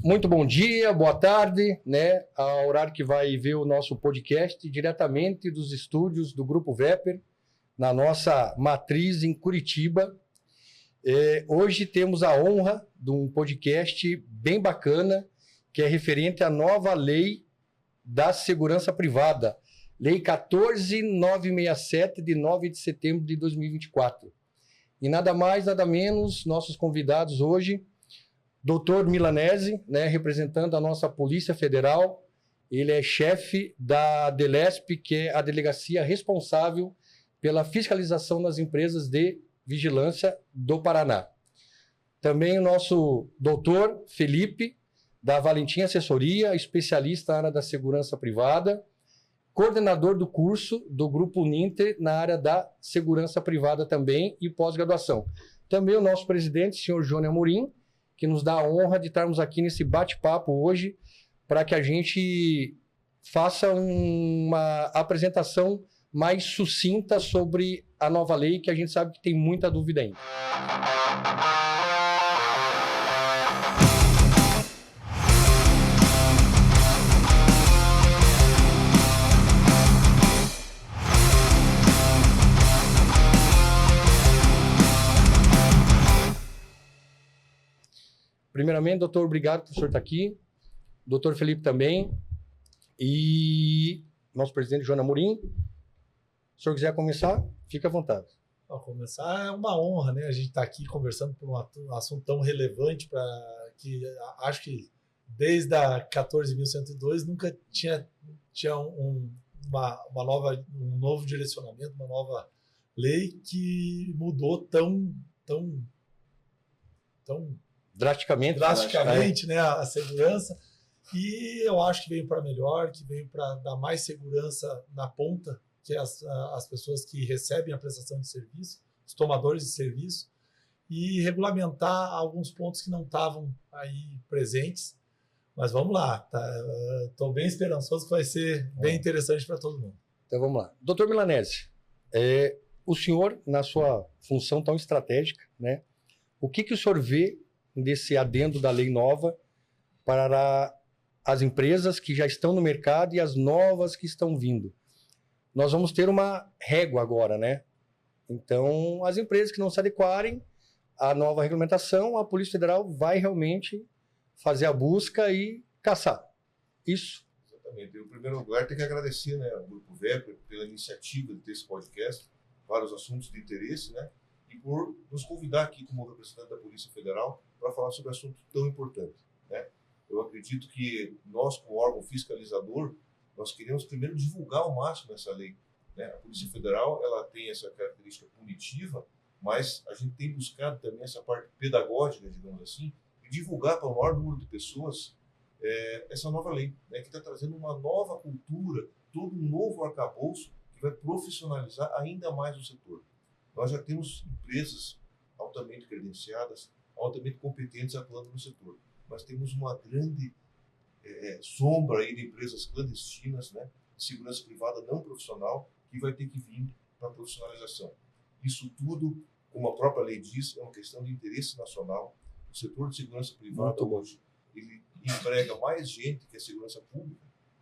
Muito bom dia, boa tarde, né? Ao horário que vai ver o nosso podcast diretamente dos estúdios do Grupo Vepper, na nossa matriz em Curitiba. Hoje temos a honra de um podcast bem bacana, que é referente à nova lei da segurança privada, Lei 14.967, de 9 de setembro de 2024. E nada mais, nada menos, nossos convidados hoje, Dr. Milanese, né, representando a nossa Polícia Federal. Ele é chefe da DELESP, que é a delegacia responsável pela fiscalização das empresas de vigilância do Paraná. Também o nosso doutor Felipe, da Valentim Assessoria, especialista na área da segurança privada, coordenador do curso do Grupo Uninter na área da segurança privada também e pós-graduação. Também o nosso presidente, senhor Jônio Amorim, que nos dá a honra de estarmos aqui nesse bate-papo hoje para que a gente faça uma apresentação mais sucinta sobre a nova lei, que a gente sabe que tem muita dúvida ainda. Primeiramente, doutor, obrigado por o senhor estar aqui. Doutor Felipe também. E nosso presidente, Jônio Amorim. Se o senhor quiser começar, fique à vontade. Para começar, é uma honra, né? A gente estar aqui conversando por um assunto tão relevante, que acho que desde a 14.102 nunca tinha um novo direcionamento, uma nova lei que mudou tão drasticamente, né, a segurança, e eu acho que veio para melhor, que veio para dar mais segurança na ponta, que é as pessoas que recebem a prestação de serviço, os tomadores de serviço, e regulamentar alguns pontos que não estavam aí presentes. Mas vamos lá, estou bem esperançoso que vai ser bem interessante para todo mundo. Então vamos lá. Doutor Milanese, o senhor, na sua função tão estratégica, né, o que o senhor vê desse adendo da lei nova para as empresas que já estão no mercado e as novas que estão vindo? Nós vamos ter uma régua agora, né? Então, as empresas que não se adequarem à nova regulamentação, a Polícia Federal vai realmente fazer a busca e caçar. Isso. Exatamente. Em primeiro lugar, tenho que agradecer, né, ao Grupo Vepper pela iniciativa de ter esse podcast, vários assuntos de interesse, né? E por nos convidar aqui como representante da Polícia Federal para falar sobre um assunto tão importante, né? Eu acredito que nós, como órgão fiscalizador, nós queremos primeiro divulgar ao máximo essa lei, né? A Polícia Federal, ela tem essa característica punitiva, mas a gente tem buscado também essa parte pedagógica, digamos assim, e divulgar para o maior número de pessoas essa nova lei, né? Que está trazendo uma nova cultura, todo um novo arcabouço que vai profissionalizar ainda mais o setor. Nós já temos empresas altamente credenciadas, altamente competentes atuando no setor, mas temos uma grande sombra aí de empresas clandestinas, né, de segurança privada não profissional, que vai ter que vir para a profissionalização. Isso tudo, como a própria lei diz, é uma questão de interesse nacional. O setor de segurança privada hoje, ele emprega mais gente que a segurança pública,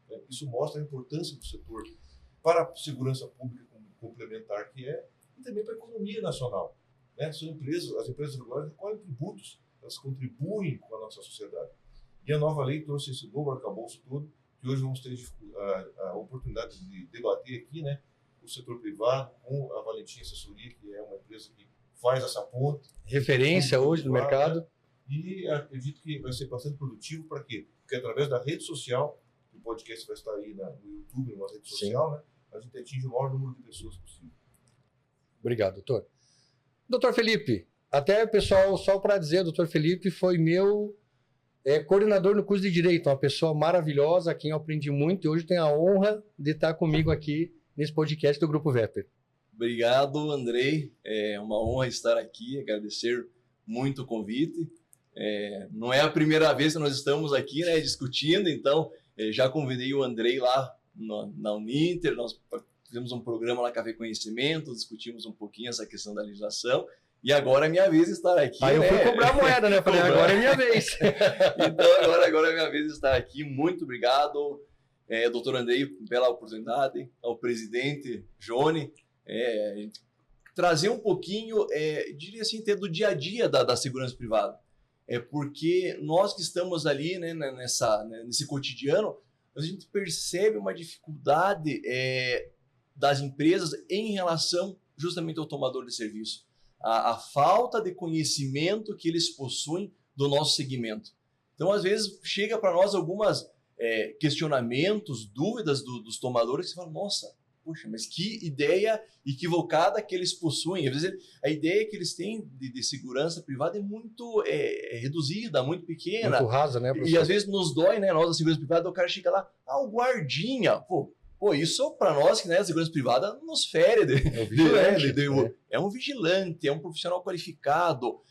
né? Isso mostra a importância do setor para a segurança pública complementar que é, e também para a economia nacional, né? São empresas, as empresas regulares recolhem tributos, elas contribuem com a nossa sociedade. E a nova lei trouxe esse novo arcabouço todo, que hoje vamos ter a oportunidade de debater aqui, né? O setor privado, com a Valentim Assessoria, que é uma empresa que faz essa ponte. Referência hoje no mercado. Né? E acredito que vai ser bastante produtivo. Para quê? Porque através da rede social, o podcast vai estar aí no YouTube, numa rede social, né? A gente atinge o maior número de pessoas possível. Obrigado, doutor. Doutor Felipe, até pessoal, só para dizer, o doutor Felipe foi meu coordenador no curso de Direito, uma pessoa maravilhosa, a quem eu aprendi muito, e hoje tenho a honra de estar comigo aqui nesse podcast do Grupo Vepper. Obrigado, Andrei. É uma honra estar aqui, agradecer muito o convite. Não é a primeira vez que nós estamos aqui, né, discutindo, então já convidei o Andrei lá na Uninter, nós fizemos um programa lá Café Conhecimento, discutimos um pouquinho essa questão da legislação E agora é minha vez de estar aqui. Aí eu fui cobrar a moeda, né? Falei, agora é minha vez. Então, agora é minha vez de estar aqui. Muito obrigado, doutor Andrei, pela oportunidade, ao presidente Johnny, trazer um pouquinho, diria assim, do dia a dia da segurança privada. Porque nós que estamos ali, né, nesse cotidiano, a gente percebe uma dificuldade das empresas em relação justamente ao tomador de serviço. A falta de conhecimento que eles possuem do nosso segmento. Então, às vezes, chega para nós algumas questionamentos, dúvidas dos tomadores, que você fala, nossa, puxa, mas que ideia equivocada que eles possuem. Às vezes, a ideia que eles têm de segurança privada é muito reduzida, muito pequena. Muito rasa, né, professor? E às vezes nos dói, né, nós da segurança privada, o cara chega lá, o guardinha, Pô, isso para nós que a segurança privada nos fere. É um vigilante, é um profissional qualificado,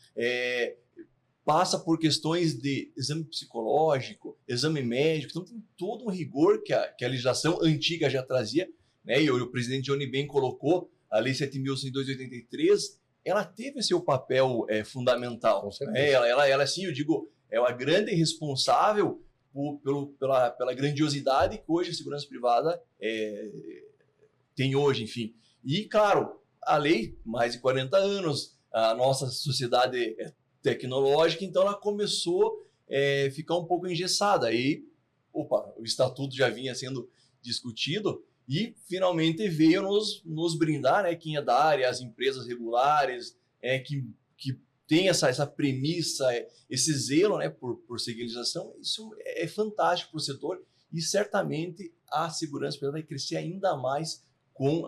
passa por questões de exame psicológico, exame médico, então tem todo um rigor que a legislação antiga já trazia, né? E o presidente Johnny bem colocou, a Lei 7.183, ela teve seu papel fundamental. Ela, assim, eu digo, é uma grande responsável pela grandiosidade que hoje a segurança privada tem hoje, enfim. E, claro, a lei, mais de 40 anos, a nossa sociedade tecnológica, então ela começou a ficar um pouco engessada. Aí, o estatuto já vinha sendo discutido e finalmente veio nos brindar, né, quem é da área, as empresas regulares, que tem essa premissa, esse zelo, né, por seguir a legislação. Isso é fantástico para o setor e certamente a segurança privada vai crescer ainda mais com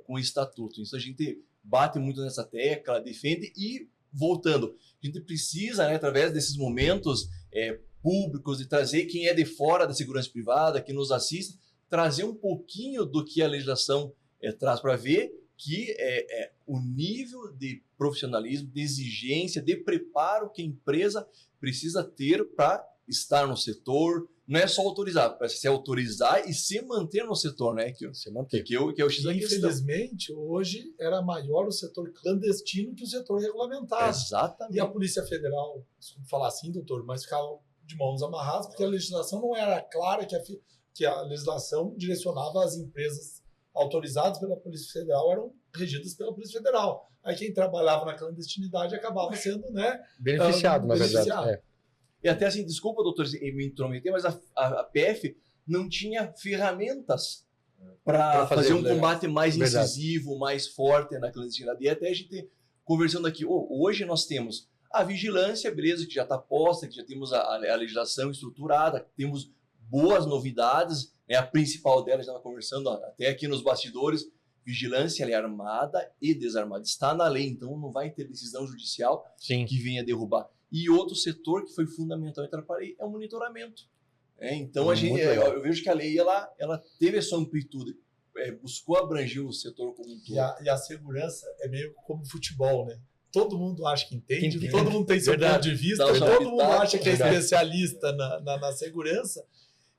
o estatuto. Isso a gente bate muito nessa tecla, defende e, voltando, a gente precisa, né, através desses momentos públicos, de trazer quem é de fora da segurança privada, que nos assiste, trazer um pouquinho do que a legislação traz para ver que o nível de profissionalismo, de exigência, de preparo que a empresa precisa ter para estar no setor. Não é só autorizar, para se autorizar e se manter no setor, né? Se manter. Que é o X da questão. Infelizmente, hoje era maior o setor clandestino que o setor regulamentado. Exatamente. E a Polícia Federal, desculpa falar assim, doutor, mas ficava de mãos amarradas, porque a legislação não era clara, que a legislação direcionava as empresas autorizadas pela Polícia Federal eram regidas pela Polícia Federal. Aí quem trabalhava na clandestinidade acabava sendo, né, beneficiado, na verdade. E até assim, desculpa, doutor, me intrometer, mas a PF não tinha ferramentas para fazer um combate mais incisivo, mais forte na clandestinidade. E até a gente conversando aqui, hoje nós temos a vigilância, beleza, que já está posta, que já temos a legislação estruturada, temos boas novidades, né? A principal delas, estava conversando até aqui nos bastidores, vigilância armada e desarmada. Está na lei, então não vai ter decisão judicial que venha derrubar. E outro setor que foi fundamental entrar para a lei é o monitoramento. Então eu vejo que a lei ela teve a sua amplitude, buscou abranger o setor como um todo. E a segurança é meio como futebol, né? Todo mundo acha que entende, todo mundo tem seu ponto de vista, todo mundo acha que é especialista na segurança.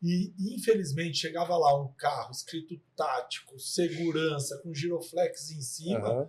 E, infelizmente, chegava lá um carro escrito tático, segurança, com giroflex em cima.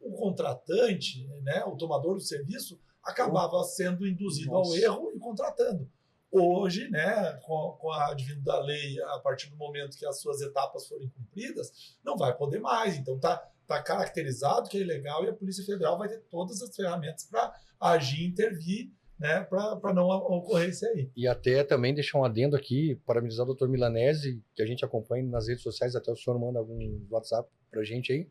O contratante, né, o tomador do serviço, acabava sendo induzido ao erro e contratando. Hoje, né, com a advindo da lei, a partir do momento que as suas etapas forem cumpridas, não vai poder mais. Então, tá caracterizado que é ilegal e a Polícia Federal vai ter todas as ferramentas para agir, intervir, né, para não ocorrer isso aí. E até também deixar um adendo aqui, parabenizar o doutor Milanese, que a gente acompanha nas redes sociais, até o senhor manda algum WhatsApp para a gente aí,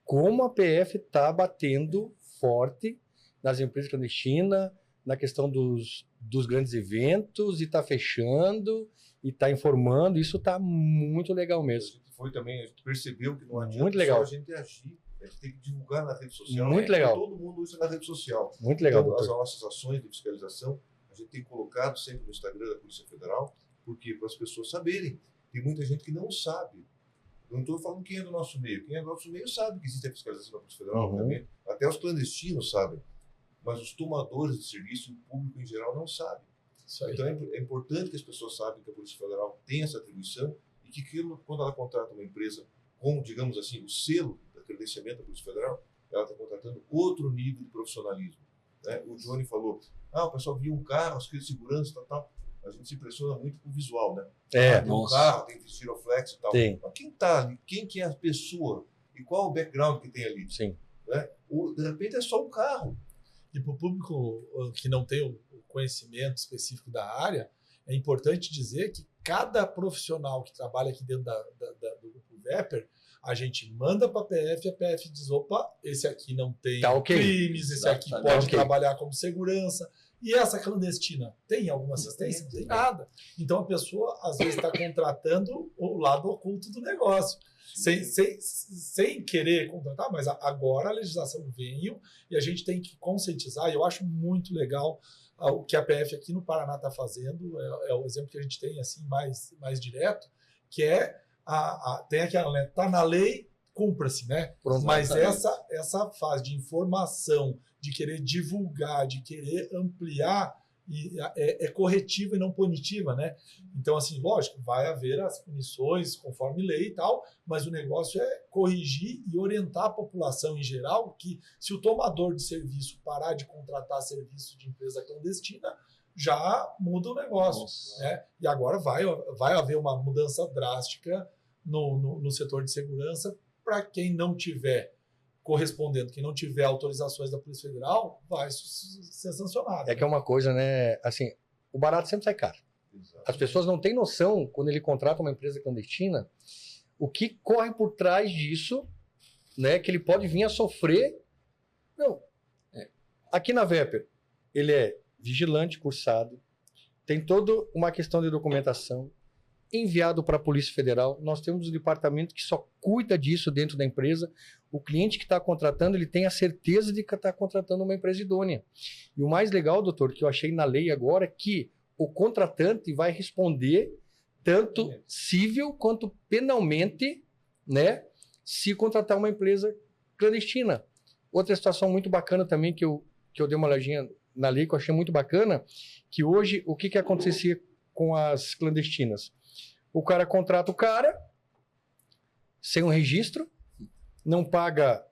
como a PF está batendo forte nas empresas clandestinas, na questão dos grandes eventos, e está fechando, e está informando, isso está muito legal mesmo. A gente percebeu que não adianta muito legal. só a gente agir. A gente tem que divulgar na rede social. Muito legal. Todo mundo usa na rede social. Muito legal, então, doutor. as nossas ações de fiscalização, a gente tem colocado sempre no Instagram da Polícia Federal, porque para as pessoas saberem. Tem muita gente que não sabe. Eu não estou falando quem é do nosso meio. Quem é do nosso meio sabe que existe a fiscalização da Polícia Federal, obviamente. Até os clandestinos sabem. Mas os tomadores de serviço, o público em geral, não sabe. Então é importante que as pessoas saibam que a Polícia Federal tem essa atribuição e que quando ela contrata uma empresa com, digamos assim, o selo da credenciamento da Polícia Federal, ela está contratando outro nível de profissionalismo. Né? O Johnny falou, o pessoal via um carro, as coisas de segurança, tal. A gente se impressiona muito com o visual, né? Tem um carro, tem giroflex e tal. Tem. Mas quem está ali? Quem que é a pessoa? E qual o background que tem ali? Sim. Né? De repente é só um carro. E para o público que não tem o conhecimento específico da área, é importante dizer que cada profissional que trabalha aqui dentro do Grupo Vepper, a gente manda para a PF e a PF diz, opa, esse aqui não tem crimes, esse aqui pode trabalhar como segurança. E essa clandestina tem alguma assistência? Não tem nada. Então a pessoa, às vezes, está contratando o lado oculto do negócio. Sem querer contratar, mas agora a legislação veio e a gente tem que conscientizar. E eu acho muito legal o que a PF aqui no Paraná está fazendo. É o exemplo que a gente tem assim mais direto, que é tem aquela, né? Tá na lei, cumpra-se, né? Mas essa fase de informação, de querer divulgar, de querer ampliar, é corretiva e não punitiva, né? Então, assim, lógico, vai haver as punições conforme lei e tal, mas o negócio é corrigir e orientar a população em geral que se o tomador de serviço parar de contratar serviço de empresa clandestina, já muda o negócio, né? E agora vai haver uma mudança drástica no setor de segurança para quem não tiver correspondendo, quem não tiver autorizações da Polícia Federal, vai ser sancionado. É que é uma coisa, né? Assim, o barato sempre sai caro. Exatamente. As pessoas não têm noção, quando ele contrata uma empresa clandestina, o que corre por trás disso, né? Que ele pode vir a sofrer. Não. Aqui na Vepper, ele é vigilante cursado, tem toda uma questão de documentação, enviado para a Polícia Federal. Nós temos um departamento que só cuida disso dentro da empresa. O cliente que está contratando, ele tem a certeza de que está contratando uma empresa idônea. E o mais legal, doutor, que eu achei na lei agora, é que o contratante vai responder tanto civil quanto penalmente, né, se contratar uma empresa clandestina. Outra situação muito bacana também, que eu dei uma olhadinha na lei, que eu achei muito bacana, que hoje, o que acontecia com as clandestinas? O cara contrata o cara, sem um registro, não paga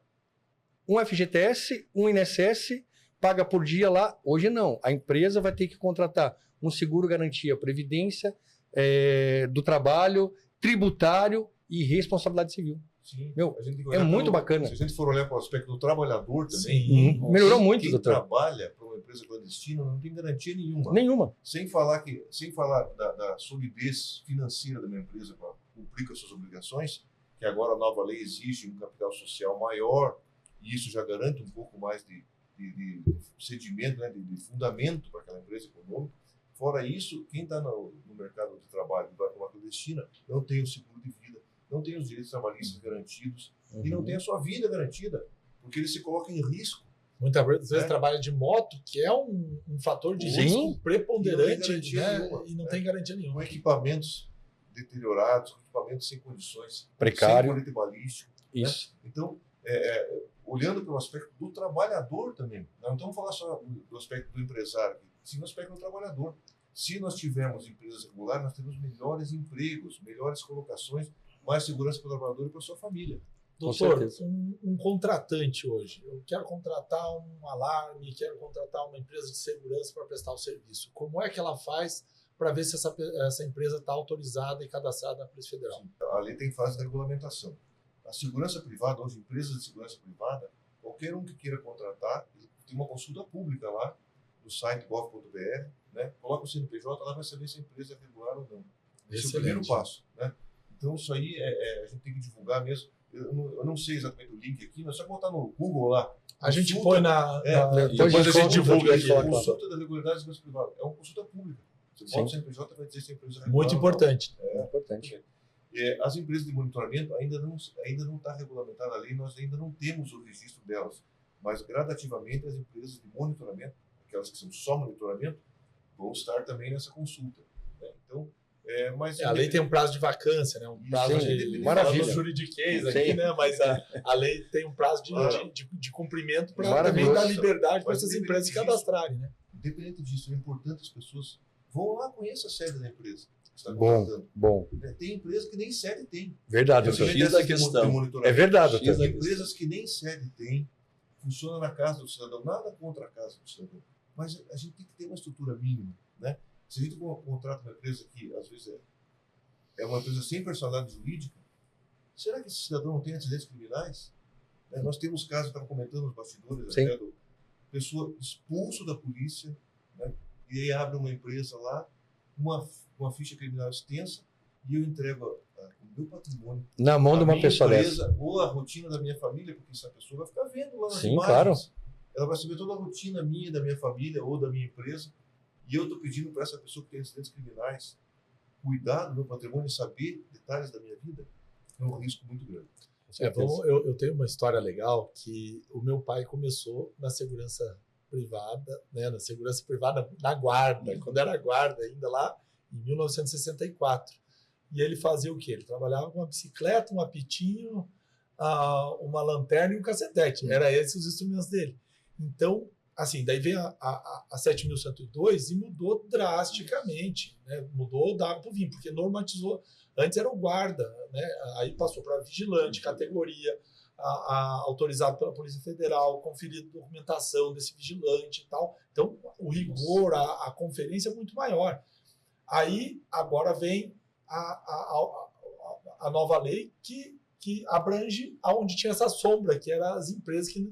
um FGTS, um INSS, paga por dia lá. Hoje não. A empresa vai ter que contratar um seguro garantia, previdência do trabalho, tributário e responsabilidade civil. Sim, é muito bacana. Se a gente for olhar para o aspecto do trabalhador também, melhorou muito, quem doutor. Trabalha para uma empresa clandestina não tem garantia nenhuma. Nenhuma. Sem falar da solidez financeira da minha empresa para cumprir com as suas obrigações, que agora a nova lei exige um capital social maior, e isso já garante um pouco mais de procedimento, né, de fundamento para aquela empresa econômica. Fora isso, quem está no mercado de trabalho e vai para uma clandestina não tem o seguro de vida, não tem os direitos trabalhistas garantidos e não tem a sua vida garantida, porque ele se coloca em risco. Muitas vezes trabalha de moto, que é um fator de risco preponderante, e não tem garantia nenhuma. Com equipamentos deteriorados, com equipamentos sem condições, precário, sem colete balístico. Isso. Né? Então, olhando para o aspecto do trabalhador também, nós não estamos falando só do aspecto do empresário, sim no aspecto do trabalhador. Se nós tivermos empresas regulares, nós teremos melhores empregos, melhores colocações, mais segurança para o trabalhador e para a sua família. Doutor, um contratante hoje, eu quero contratar um alarme, quero contratar uma empresa de segurança para prestar o serviço. Como é que ela faz para ver se essa empresa está autorizada e cadastrada na Polícia Federal? Sim, a lei tem fase de regulamentação. A segurança privada, hoje, empresas de segurança privada, qualquer um que queira contratar, tem uma consulta pública lá no site gov.br, né? Coloca o CNPJ lá para saber se a empresa é regular ou não. Esse é o primeiro passo, né? Então, isso aí a gente tem que divulgar mesmo. Eu não sei exatamente o link aqui, mas é só botar no Google lá. A gente põe depois a gente divulga aqui. Consulta da regularidade da segurança privada. É uma consulta pública. Você bota o CNPJ, vai dizer se a empresa é regular. Muito importante. Importante. As empresas de monitoramento ainda não está regulamentada a lei, nós ainda não temos o registro delas. Mas, gradativamente, as empresas de monitoramento, aquelas que são só monitoramento, vão estar também nessa consulta. Né? Então, mas a lei tem um prazo de vacância, né? Um prazo de maravilha. Juridiquês aqui, né? Mas a lei tem um prazo de cumprimento para também dar liberdade para essas empresas se cadastrarem, né? Independente disso, é importante as pessoas vão lá, conheçam a sede da empresa. Bom. Tem empresa que nem sede tem. Verdade, doutor. X da questão. É verdade, doutor. Tem empresas que nem sede tem, funciona na casa do cidadão, nada contra a casa do cidadão, mas a gente tem que ter uma estrutura mínima, né? Se a gente contrata uma empresa que, às vezes, é uma empresa sem personalidade jurídica, será que esse cidadão não tem antecedentes criminais? Nós temos casos, eu estava comentando nos bastidores, até do pessoa expulso da polícia, né? E aí abre uma empresa lá, uma ficha criminal extensa, e eu entrego o meu patrimônio na mão de uma pessoa empresa, dessa. ou a rotina da minha família, porque essa pessoa vai ficar vendo lá nas Sim, imagens. claro. Ela vai saber toda a rotina minha, da minha família ou da minha empresa, e eu estou pedindo para essa pessoa que tem antecedentes criminais cuidar do meu patrimônio e saber detalhes da minha vida. É um risco muito grande. Eu tenho uma história legal que o meu pai começou na segurança privada, né, na segurança privada da guarda, quando era guarda ainda lá em 1964. E ele fazia o quê? Ele trabalhava com uma bicicleta, um apitinho, uma lanterna e um cacetete. Era esses os instrumentos dele. Então, assim, daí vem a 7.102 e mudou drasticamente, né? Mudou da água para o vinho, porque normatizou. Antes era o guarda, né? Aí passou para vigilante, categoria, autorizado pela Polícia Federal, conferido documentação desse vigilante e tal. Então, o rigor, a conferência é muito maior. Aí, agora vem a nova lei que abrange aonde tinha essa sombra, que eram as empresas que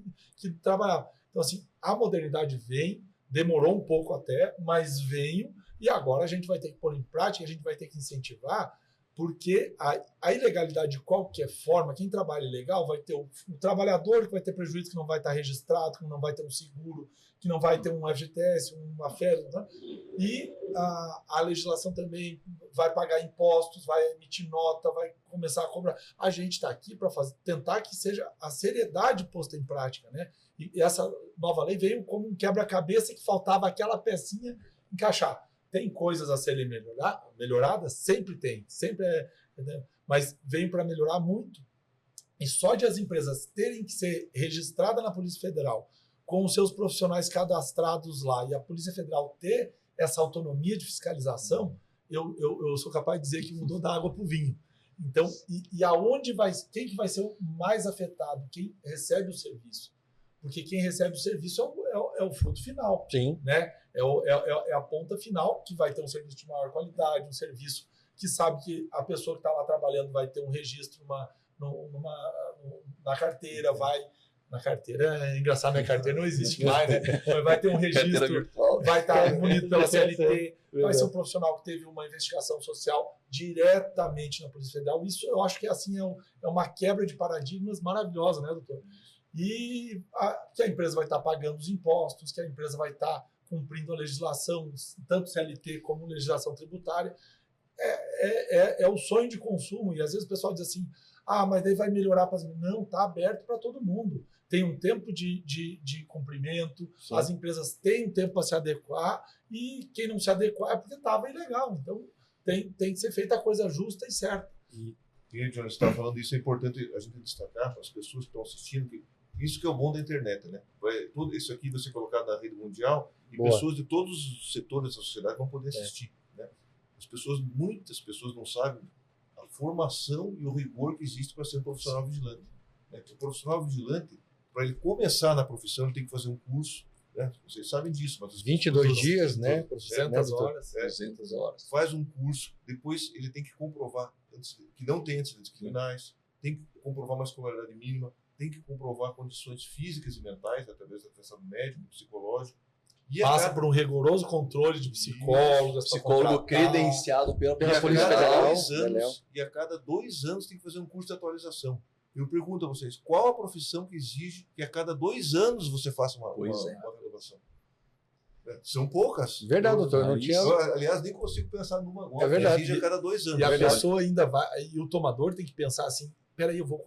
trabalhavam. Então, assim, a modernidade vem, demorou um pouco até, mas veio, e agora a gente vai ter que pôr em prática, a gente vai ter que incentivar, porque a ilegalidade de qualquer forma, quem trabalha ilegal vai ter o trabalhador que vai ter prejuízo, que não vai estar registrado, que não vai ter um seguro, que não vai ter um FGTS, uma férias, né? E a legislação também vai pagar impostos, vai emitir nota, vai começar a cobrar. A gente está aqui para tentar que seja a seriedade posta em prática, né? E essa nova lei veio como um quebra-cabeça que faltava aquela pecinha encaixar. Tem coisas a serem melhoradas? Sempre tem, sempre é, né? Mas veio para melhorar muito. E só de as empresas terem que ser registradas na Polícia Federal, com os seus profissionais cadastrados lá, e a Polícia Federal ter essa autonomia de fiscalização, eu sou capaz de dizer que mudou da água para o vinho. Então, quem que vai ser o mais afetado? Quem recebe o serviço. Porque quem recebe o serviço é o fruto final. Sim. Né? É a ponta final, que vai ter um serviço de maior qualidade, um serviço que sabe que a pessoa que está lá trabalhando vai ter um registro na carteira, na carteira, é engraçado, né? A carteira não existe mais, né? Mas vai ter um registro, vai estar munido pela CLT, vai ser um profissional que teve uma investigação social diretamente na Polícia Federal. Isso eu acho que assim é uma quebra de paradigmas maravilhosa, né, doutor? E que a empresa vai estar pagando os impostos, que a empresa vai estar cumprindo a legislação, tanto CLT como legislação tributária. É o sonho de consumo. E às vezes o pessoal diz assim, mas daí vai melhorar para as... Não, está aberto para todo mundo. Tem um tempo de cumprimento, sim. As empresas têm um tempo para se adequar, e quem não se adequar é porque estava ilegal. Então tem que ser feita a coisa justa e certa. E John, você está falando isso, é importante a gente destacar para as pessoas que estão assistindo, que isso que é o bom da internet, né? Tudo isso aqui vai ser colocado na rede mundial e boa. Pessoas de todos os setores da sociedade vão poder assistir, né? Muitas pessoas não sabem a formação e o rigor que existe para ser um profissional vigilante, né? O profissional vigilante, para ele começar na profissão, ele tem que fazer um curso, né? Vocês sabem disso, mas 22 dias, né? 200 horas. 200 horas. Faz um curso, depois ele tem que comprovar que não tem antecedentes criminais, tem que comprovar uma escolaridade mínima, tem que comprovar condições físicas e mentais através da atestado médico, psicológico. E passa por um rigoroso controle de psicólogos, psicólogo credenciado pela Polícia Federal. E a cada 2 anos tem que fazer um curso de atualização. Eu pergunto a vocês, qual a profissão que exige que a cada 2 anos você faça uma renovação? São poucas. Verdade, doutor. Eu não tinha... Aliás, nem consigo pensar numa agora. É verdade. Exige a cada 2 anos. E a pessoa ainda vai... E o tomador tem que pensar assim, peraí, eu vou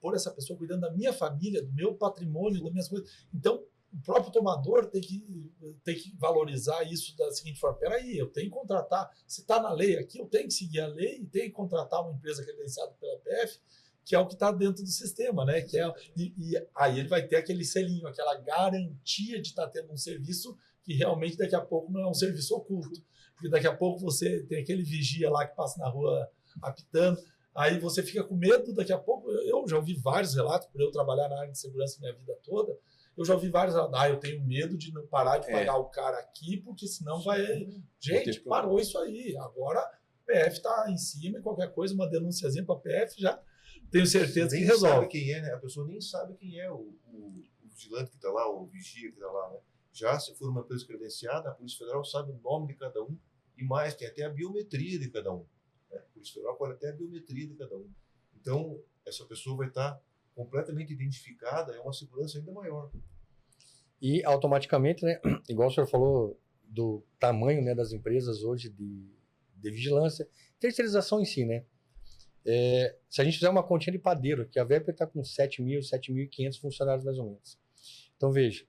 pôr essa pessoa cuidando da minha família, do meu patrimônio, das minhas coisas. Então, o próprio tomador tem que valorizar isso da seguinte forma, peraí, eu tenho que contratar, se está na lei aqui, eu tenho que seguir a lei e tenho que contratar uma empresa credenciada pela PF, que é o que está dentro do sistema, né? E aí ele vai ter aquele selinho, aquela garantia de estar tendo um serviço que realmente daqui a pouco não é um serviço oculto. Porque daqui a pouco você tem aquele vigia lá que passa na rua apitando, Aí você fica com medo, daqui a pouco. Eu já ouvi vários relatos, por eu trabalhar na área de segurança minha vida toda, eu já ouvi vários relatos. Eu tenho medo de não parar de pagar o cara aqui, porque senão vai. Gente, parou isso aí. Agora a PF está em cima e qualquer coisa, uma denunciazinha para a PF, já tenho certeza que resolve. Sabe quem é, né? A pessoa nem sabe quem é o vigilante que está lá, o vigia que está lá, né? Já se for uma empresa credenciada, a Polícia Federal sabe o nome de cada um e mais, tem até a biometria de cada um. Né? A Polícia Federal pode até a biometria de cada um. Então, essa pessoa vai estar completamente identificada, é uma segurança ainda maior. E automaticamente, né, igual o senhor falou do tamanho, né, das empresas hoje de vigilância, terceirização em si, né? Se a gente fizer uma continha de padeiro, que a VEPER está com 7.500 funcionários mais ou menos. Então, veja,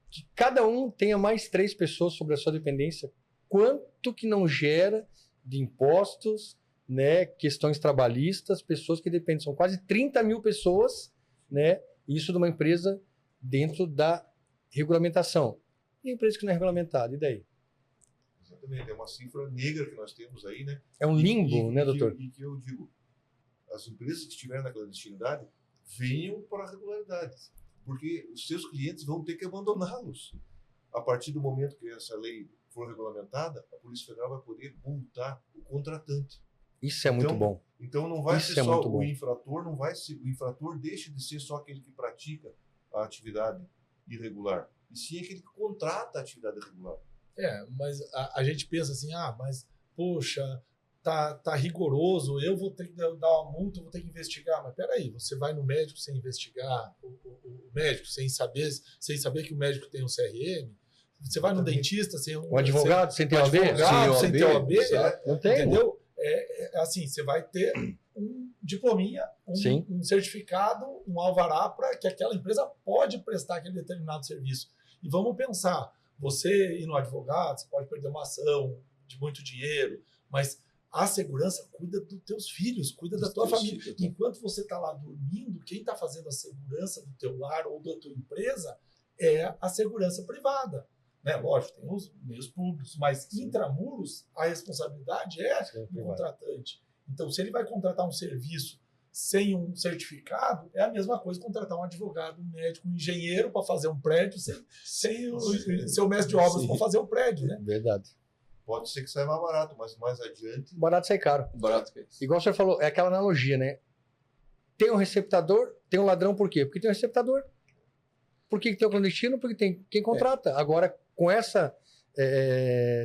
que cada um tenha mais 3 pessoas sobre a sua dependência, quanto que não gera de impostos, né, questões trabalhistas, pessoas que dependem, são quase 30 mil pessoas, né, isso de uma empresa dentro da regulamentação. E a empresa que não é regulamentada, e daí? Exatamente, é uma cifra negra que nós temos aí, né? É um limbo, né, doutor? E que eu digo, as empresas que estiverem na clandestinidade venham para a regularidade, porque os seus clientes vão ter que abandoná-los. A partir do momento que essa lei for regulamentada, a Polícia Federal vai poder multar o contratante. Isso é muito bom. Então não vai Isso ser é só muito o bom. infrator, não vai ser, o infrator deixa de ser só aquele que pratica a atividade irregular, e sim aquele que contrata a atividade irregular. Mas a gente pensa assim, mas poxa, tá rigoroso, eu vou ter que dar uma multa, vou ter que investigar. Mas peraí, você vai no médico sem investigar o médico, sem saber que o médico tem um CRM, você vai no dentista sem um advogado sem ter OAB? Sem ter OAB, não tem, entendeu? Assim, você vai ter um diplominha, um certificado, um alvará para que aquela empresa pode prestar aquele determinado serviço. E vamos pensar, você ir no advogado, você pode perder uma ação de muito dinheiro, mas a segurança cuida dos teus filhos, cuida da tua família. Enquanto você está lá dormindo, quem está fazendo a segurança do teu lar ou da tua empresa é a segurança privada. Né? Lógico, tem os meios públicos, mas intramuros a responsabilidade é do contratante. Então, se ele vai contratar um serviço sem um certificado, é a mesma coisa contratar um advogado, um médico, um engenheiro para fazer um prédio sem o seu mestre de obras para fazer um prédio. Né? Verdade. Pode ser que saia mais barato, mas mais adiante... Barato sai caro. Barato que é isso. Igual o senhor falou, é aquela analogia, né? Tem um receptador, tem um ladrão, por quê? Porque tem um receptador. Por que tem o clandestino? Porque tem quem contrata. Agora, com essa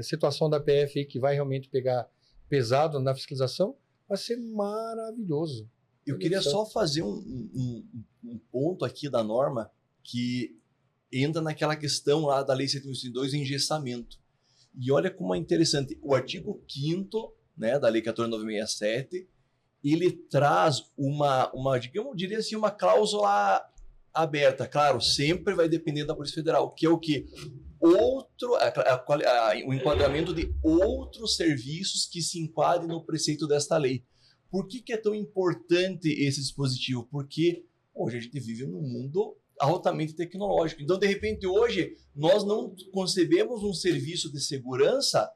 situação da PF aí, que vai realmente pegar pesado na fiscalização, vai ser maravilhoso. Eu queria só fazer um ponto aqui da norma que entra naquela questão lá da Lei 7.102, engessamento. E olha como é interessante, o artigo 5º, né, da Lei 14.967, ele traz digamos, diria assim, uma cláusula aberta. Claro, sempre vai depender da Polícia Federal, que é o quê? O enquadramento de outros serviços que se enquadrem no preceito desta lei. Por que é tão importante esse dispositivo? Porque hoje a gente vive num mundo altamente tecnológico. Então, de repente, hoje, nós não concebemos um serviço de segurança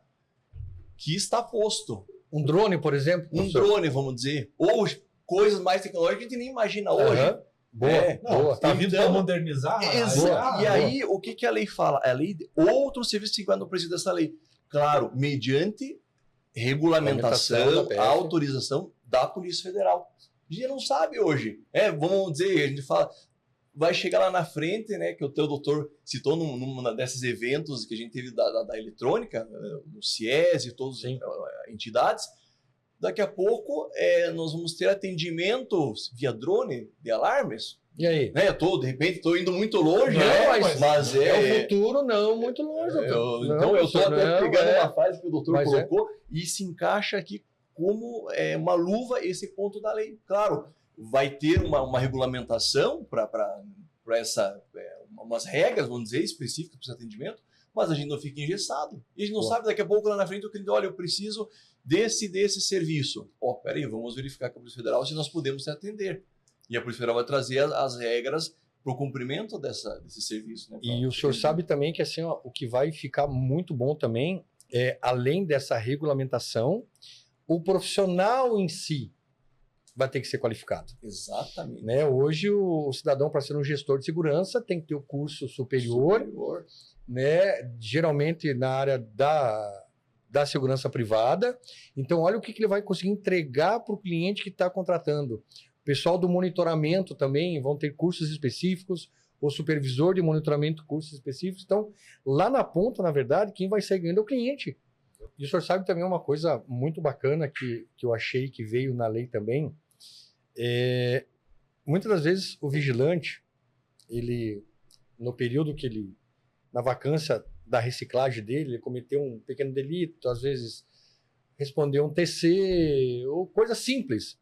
que está posto. Um drone, por exemplo? Um drone, vamos dizer. Ou coisas mais tecnológicas que a gente nem imagina hoje. Boa, boa. Está vindo para modernizar. E aí, o que a lei fala? A lei de outros serviços que enquadram no preceito dessa lei. Claro, mediante regulamentação, autorização da Polícia Federal. A gente não sabe hoje. Vamos dizer, a gente fala... Vai chegar lá na frente, né, que o teu doutor citou num desses eventos que a gente teve da eletrônica, no CIES e todas as entidades. Daqui a pouco nós vamos ter atendimento via drone de alarmes. E aí? De repente estou indo muito longe, mas é o futuro não muito longe. Então eu estou até pegando uma frase que o doutor colocou e se encaixa aqui como uma luva esse ponto da lei. Claro, vai ter uma regulamentação para umas regras, vamos dizer, específicas para esse atendimento, mas a gente não fica engessado. E a gente não sabe, daqui a pouco lá na frente, o cliente, olha, eu preciso desse serviço. Peraí, vamos verificar com a Polícia Federal se nós podemos te atender. E a Polícia Federal vai trazer as regras para o cumprimento desse serviço. Né, e o senhor sabe também que assim, o que vai ficar muito bom também é, além dessa regulamentação, o profissional em si, vai ter que ser qualificado. Exatamente. Né? Hoje, o cidadão, para ser um gestor de segurança, tem que ter o curso superior. Né? Geralmente na área da segurança privada. Então, olha o que ele vai conseguir entregar para o cliente que está contratando. O pessoal do monitoramento também vão ter cursos específicos, o supervisor de monitoramento, cursos específicos. Então, lá na ponta, na verdade, quem vai sair ganhando é o cliente. E o senhor sabe também uma coisa muito bacana que eu achei que veio na lei também. Muitas das vezes o vigilante, ele, no período que ele, na vacância da reciclagem dele, ele cometeu um pequeno delito, às vezes respondeu um TC, ou coisa simples,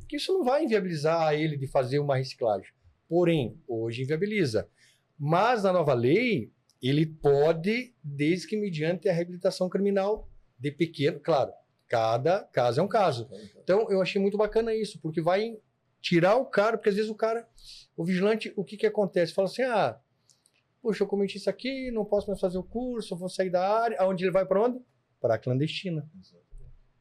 que isso não vai inviabilizar ele de fazer uma reciclagem. Porém, hoje inviabiliza. Mas na nova lei, ele pode, desde que mediante a reabilitação criminal de pequeno, claro, cada caso é um caso. Então, eu achei muito bacana isso, porque vai tirar o cara, porque às vezes o vigilante, o que acontece? Fala assim, poxa, eu cometi isso aqui, não posso mais fazer o curso, vou sair da área. Aonde ele vai para onde? Para a clandestina.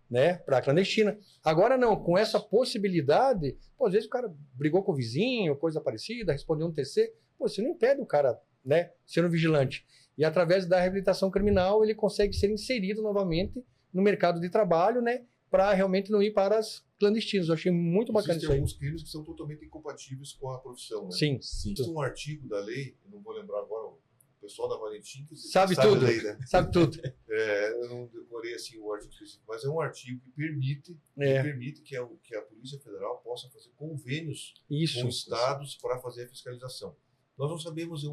Né? Para a clandestina. Agora não, com essa possibilidade, às vezes o cara brigou com o vizinho, coisa parecida, respondeu um TC, você não impede o cara, né, ser um vigilante. E através da reabilitação criminal, ele consegue ser inserido novamente no mercado de trabalho, né, para realmente não ir para as clandestinas. Eu achei muito bacana isso aí. Existem alguns crimes que são totalmente incompatíveis com a profissão, né? Sim. Existe um artigo da lei, eu não vou lembrar agora, o pessoal da Valentim que sabe tudo, a lei, né? Sabe tudo. Eu não decorei assim o artigo específico, mas é um artigo que permite que a Polícia Federal possa fazer convênios com estados para fazer a fiscalização. Nós não sabemos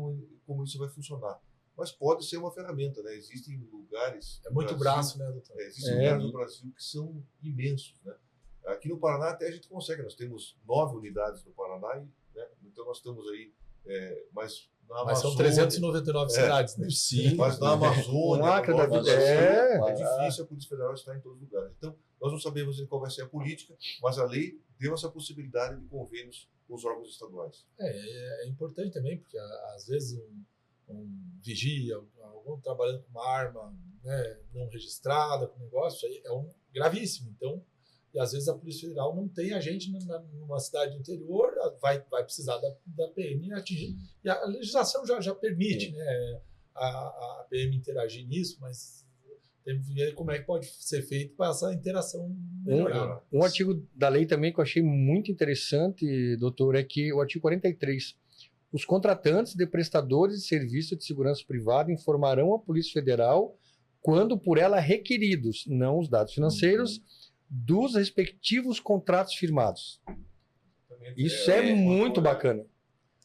como isso vai funcionar, mas pode ser uma ferramenta, né? Existem lugares... É muito braço, né, doutor? Existem lugares no Brasil que são imensos, né? Aqui no Paraná até a gente consegue, nós temos 9 unidades no Paraná, né? Então nós estamos aí, mas na Amazônia... Mas são 399 cidades, né? Sim, mas na Amazônia, é difícil a Polícia Federal estar em todos os lugares. Então, nós não sabemos qual vai ser a política, mas a lei deu essa possibilidade de convênios com os órgãos estaduais. É importante também, porque às vezes um vigia, algum trabalhando com uma arma, né, não registrada, com negócio, aí é gravíssimo. Então, e às vezes a Polícia Federal não tem agente numa cidade do interior, vai precisar da PM atingir. E a legislação já permite, né, a PM interagir nisso, mas temos que ver como é que pode ser feito para essa interação melhorar. Um artigo da lei também que eu achei muito interessante, doutor, é que o artigo 43. Os contratantes de prestadores de serviço de segurança privada informarão a Polícia Federal quando por ela requeridos, não os dados financeiros, dos respectivos contratos firmados. Isso é muito bacana.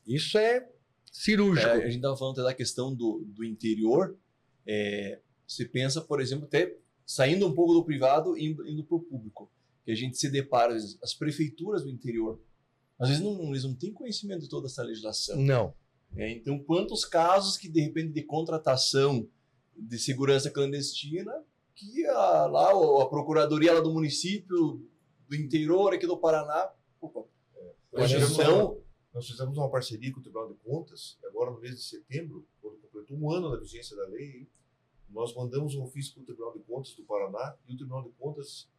Isso é cirúrgico. A gente estava falando até da questão do interior. Você pensa, por exemplo, até saindo um pouco do privado e indo para o público. Que a gente se depara, as prefeituras do interior, às vezes eles não têm conhecimento de toda essa legislação. Não. Então, quantos casos que, de repente, de contratação de segurança clandestina, que a procuradoria lá do município, do interior aqui do Paraná, nós fizemos uma parceria com o Tribunal de Contas, agora no mês de setembro, quando completou um ano da vigência da lei, nós mandamos um ofício para o Tribunal de Contas do Paraná e o Tribunal de Contas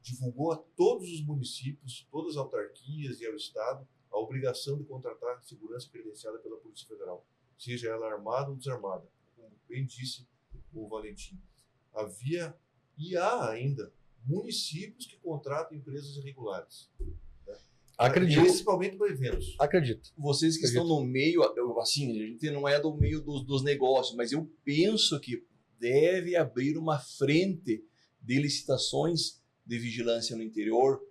divulgou a todos os municípios, todas as autarquias e ao Estado a obrigação de contratar segurança credenciada pela Polícia Federal, seja ela armada ou desarmada. Como bem disse o Valentim, havia e há ainda municípios que contratam empresas irregulares. Né? Acredito. Principalmente para eventos. Acredito. Vocês que estão no meio, assim, a gente não é do meio dos negócios, mas eu penso que deve abrir uma frente de licitações de vigilância no interior.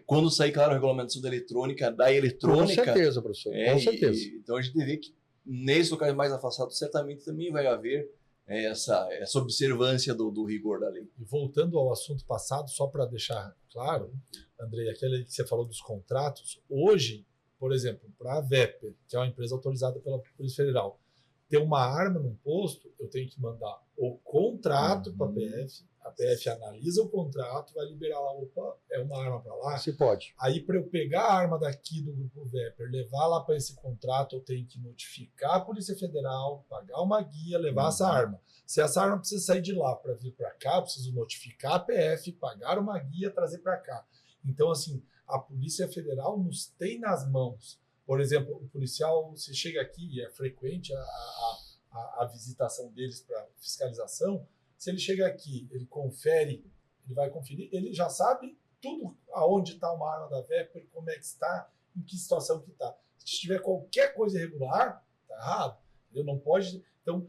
Quando sair, claro, a regulamentação da eletrônica. Com certeza, professor. Com certeza. Então a gente vê que nesses locais mais afastados certamente também vai haver essa observância do rigor da lei. E voltando ao assunto passado, só para deixar claro, Andrei, aquele que você falou dos contratos, hoje, por exemplo, para a VEPER, que é uma empresa autorizada pela Polícia Federal, ter uma arma num posto, eu tenho que mandar o contrato para a PF, a PF analisa o contrato, vai liberar lá, opa, é uma arma para lá. Se pode. Aí, para eu pegar a arma daqui do Grupo VEPER, levar lá para esse contrato, eu tenho que notificar a Polícia Federal, pagar uma guia, levar essa arma. Se essa arma precisa sair de lá para vir para cá, eu preciso notificar a PF, pagar uma guia, trazer para cá. Então, assim, a Polícia Federal nos tem nas mãos. Por exemplo, o policial, se chega aqui, e é frequente a visitação deles para fiscalização, se ele chega aqui, ele confere, ele vai conferir, ele já sabe tudo aonde está uma arma da VEPR, como é que está, em que situação que está. Se tiver qualquer coisa irregular, está errado. Ele não pode... Então,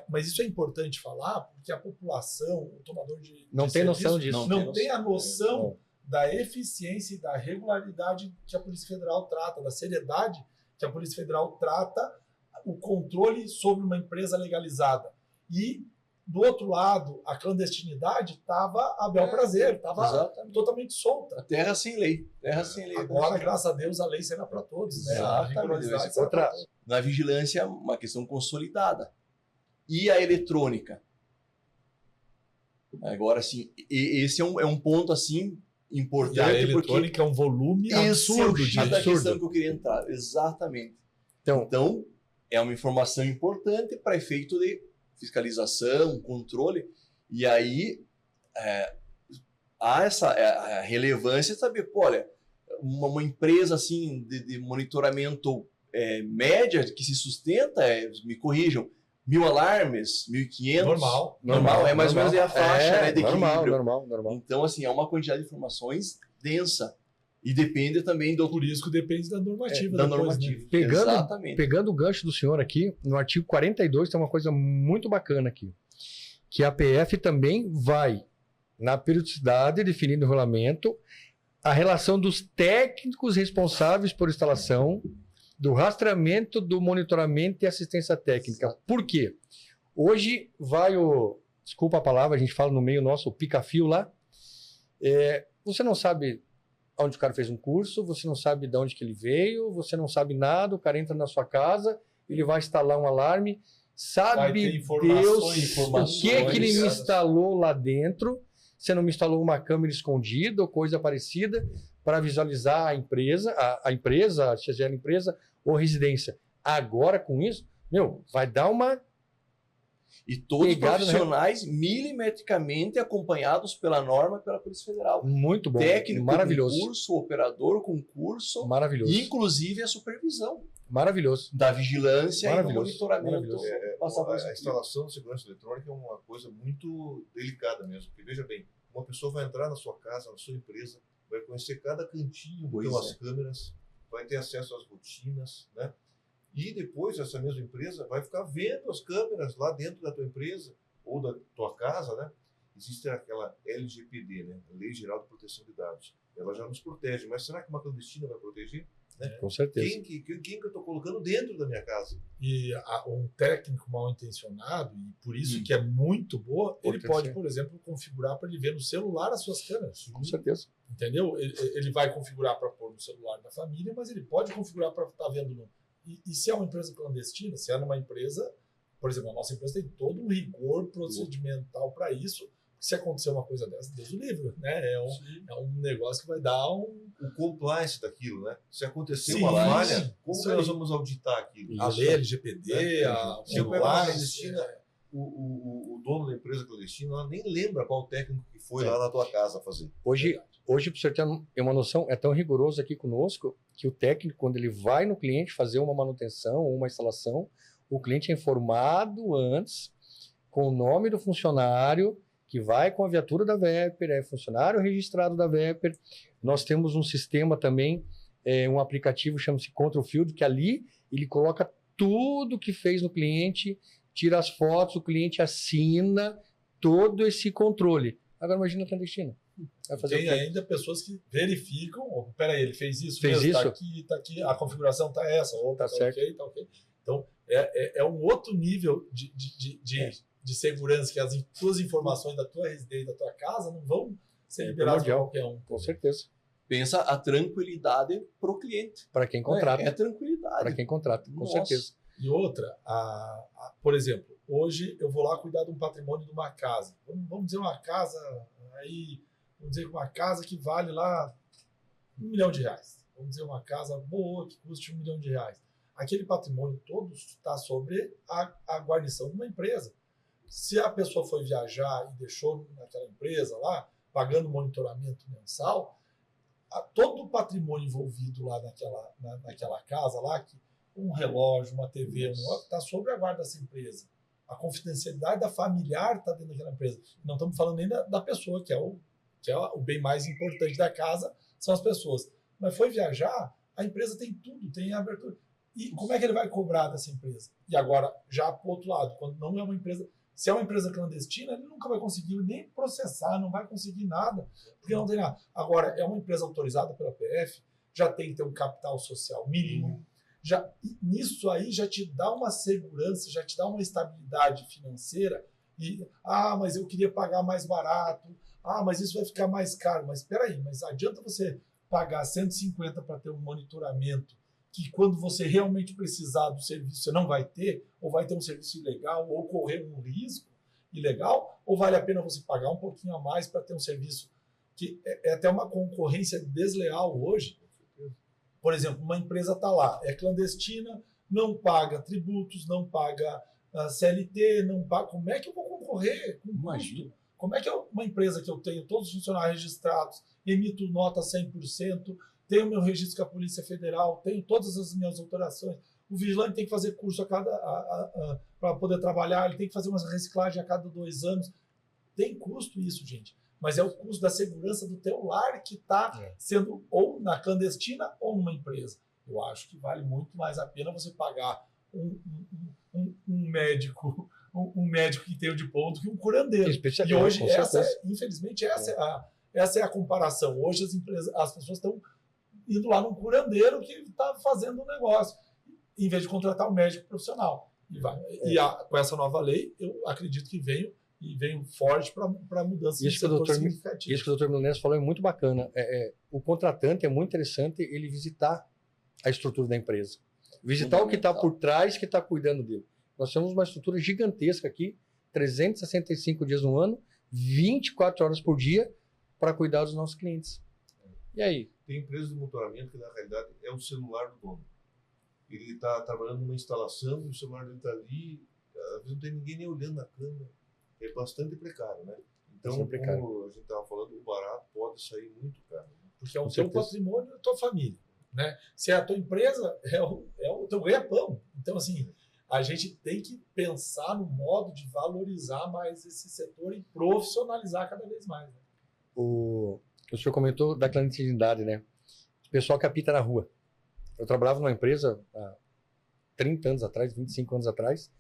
mas isso é importante falar, porque a população, o tomador de Não tem noção disso. Não tem a noção da eficiência e da regularidade que a Polícia Federal trata, da seriedade que a Polícia Federal trata o controle sobre uma empresa legalizada. E, do outro lado, a clandestinidade estava a bel prazer, estava totalmente solta. A terra sem lei. Terra sem lei. Agora, graças a Deus, a lei será para todos. Né? Na vigilância, uma questão consolidada. E a eletrônica? Agora, assim, esse é um ponto, assim, importante. E a eletrônica é um volume absurdo de da questão que eu queria entrar. Exatamente. Então, é uma informação importante para efeito de fiscalização, controle. E aí, há essa a relevância de saber, pô, olha, uma empresa assim de monitoramento média que se sustenta, me corrijam, 1.000 alarmes, 1.500. Normal. É mais ou menos a faixa, né, de equilíbrio. Normal. Então, assim, é uma quantidade de informações densa. E depende também do... Por isso que depende da normativa. Da normativa. Né? Pegando o gancho do senhor aqui, no artigo 42 tem uma coisa muito bacana aqui. Que a PF também vai, na periodicidade, definindo o regulamento, a relação dos técnicos responsáveis por instalação, do rastreamento, do monitoramento e assistência técnica. Por quê? Hoje vai o... Desculpa a palavra, a gente fala no meio nosso, o pica-fio lá. Você não sabe onde o cara fez um curso, você não sabe de onde que ele veio, você não sabe nada, o cara entra na sua casa, ele vai instalar um alarme, sabe Deus o que ele me instalou lá dentro, você não me instalou uma câmera escondida ou coisa parecida para visualizar a empresa, seja ela empresa ou residência. Agora, com isso, vai dar uma... E todos profissionais milimetricamente acompanhados pela norma e pela Polícia Federal. Muito bom. Técnico, maravilhoso. Concurso, operador, concurso. Maravilhoso. Inclusive a supervisão. Maravilhoso. Da vigilância e do monitoramento. A instalação de segurança eletrônica é uma coisa muito delicada mesmo. Porque, veja bem, uma pessoa vai entrar na sua casa, na sua empresa, vai conhecer cada cantinho pelas câmeras, vai ter acesso às rotinas, né? E depois essa mesma empresa vai ficar vendo as câmeras lá dentro da tua empresa ou da tua casa, né? Existe aquela LGPD, né? Lei Geral de Proteção de Dados. Ela já nos protege, mas será que uma clandestina vai proteger? Né? Com certeza. Quem que eu estou colocando dentro da minha casa? E um técnico mal intencionado, e por isso que é muito boa, ele pode, por exemplo, configurar para ele ver no celular as suas câmeras. Com certeza. Entendeu? Ele vai configurar para pôr no celular da família, mas ele pode configurar para estar vendo no... E se é uma empresa clandestina, se é numa empresa, por exemplo, a nossa empresa tem todo um rigor procedimental para isso. Se acontecer uma coisa dessa, Deus o livre, né? É um negócio que vai dar o compliance daquilo, né? Se acontecer uma falha, como que nós vamos auditar aquilo? A lei LGPD, se eu pego uma clandestina, o dono da empresa clandestina ela nem lembra qual técnico que foi lá na tua casa fazer. Hoje para o senhor ter uma noção, é tão rigoroso aqui conosco que o técnico, quando ele vai no cliente fazer uma manutenção ou uma instalação, o cliente é informado antes com o nome do funcionário que vai com a viatura da VEPR, é funcionário registrado da VEPR. Nós temos um sistema também, um aplicativo chama-se Control Field, que ali ele coloca tudo que fez no cliente, tira as fotos, o cliente assina todo esse controle. Agora imagina a clandestina. Tem ainda pessoas que verificam, peraí, ele fez isso, tá aqui, a configuração tá essa, ou tá ok. Então, é um outro nível de segurança, que as tuas informações da tua residência, da tua casa, não vão ser liberadas para qualquer um. Com certeza. Pensa a tranquilidade para o cliente. Para quem contrata. É tranquilidade. Para quem contrata, com certeza. E outra, por exemplo, hoje eu vou lá cuidar de um patrimônio de uma casa. Vamos dizer uma casa aí, vamos dizer uma casa que vale lá R$1 milhão. Vamos dizer uma casa boa que custe R$1 milhão. Aquele patrimônio todo está sobre a guarnição de uma empresa. Se a pessoa foi viajar e deixou naquela empresa lá, pagando monitoramento mensal, todo o patrimônio envolvido lá naquela casa, lá, um relógio, uma TV, está sob a guarda dessa empresa. A confidencialidade da familiar está dentro daquela empresa. Não estamos falando nem da pessoa, que é o bem mais importante da casa, são as pessoas. Mas foi viajar, a empresa tem tudo, tem abertura. E como é que ele vai cobrar dessa empresa? E agora, já para o outro lado, quando não é uma empresa... Se é uma empresa clandestina, ele nunca vai conseguir nem processar, não vai conseguir nada, porque não tem nada. Agora, é uma empresa autorizada pela PF, já tem que ter um capital social mínimo, nisso aí já te dá uma segurança, já te dá uma estabilidade financeira, mas eu queria pagar mais barato, mas isso vai ficar mais caro. Mas espera aí, mas adianta você pagar 150 para ter um monitoramento, que quando você realmente precisar do serviço, você não vai ter, ou vai ter um serviço ilegal, ou correr um risco ilegal, ou vale a pena você pagar um pouquinho a mais para ter um serviço que é até uma concorrência desleal hoje. Por exemplo, uma empresa está lá, é clandestina, não paga tributos, não paga CLT, não paga... Como é que eu vou concorrer com custo? Como é que uma empresa que eu tenho todos os funcionários registrados, emito nota 100%, tenho o meu registro com a Polícia Federal, tenho todas as minhas autorizações. O vigilante tem que fazer curso para poder trabalhar, ele tem que fazer uma reciclagem a cada 2 anos. Tem custo isso, gente. Mas é o custo da segurança do teu lar que está sendo ou na clandestina ou numa empresa. Eu acho que vale muito mais a pena você pagar um médico que tem o diploma do que um curandeiro. E hoje, infelizmente, essa é a comparação. Hoje as pessoas estão indo lá num curandeiro que está fazendo um negócio, em vez de contratar um médico profissional. Com essa nova lei, eu acredito que venho forte para mudança de setor significativa. Isso que o Dr. Milanese falou é muito bacana. O contratante é muito interessante ele visitar a estrutura da empresa. Visitar o que está por trás, que está cuidando dele. Nós temos uma estrutura gigantesca aqui, 365 dias no ano, 24 horas por dia, para cuidar dos nossos clientes. E aí? Tem empresas de monitoramento que, na realidade, é o celular do dono. Ele está trabalhando numa instalação e o celular dele está ali, às vezes não tem ninguém nem olhando na câmera. É bastante precário, né? Então, como a gente estava falando, o barato pode sair muito caro. Né? Porque é o teu patrimônio e a tua família. Né? Se é a tua empresa, é o teu ganha-pão. Então, assim, a gente tem que pensar no modo de valorizar mais esse setor e profissionalizar cada vez mais. Né? O senhor comentou da clandestinidade, né? O pessoal que apita na rua. Eu trabalhava numa empresa há 30 anos atrás, 25 anos atrás,